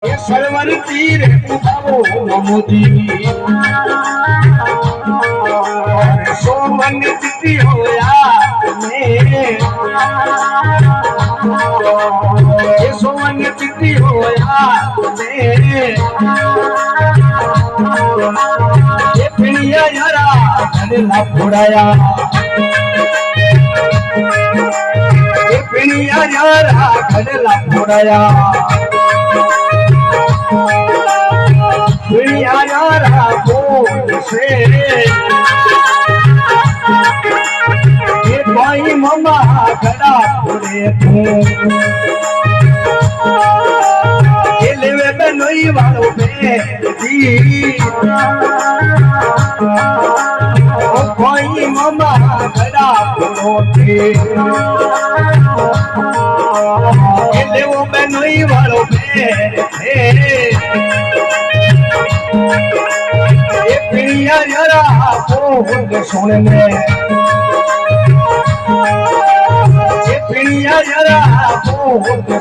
server तीर उठाओ मोदी सोमन तिथि होया सोमन तिथि होया ये पिड़िया यारा घरला फोड़ाया ये पिड़िया यारा घरला फोड़ाया यारा बोल से ये भाई मम्मा खड़ा फोड़े तू ये लेवे में नई वालों पे दी ओ भाई मम्मा खड़ा फोड़े ये लेवो में नई वालों पे पिड़िया यारा बोल सुनने ये पिड़िया यारा बोल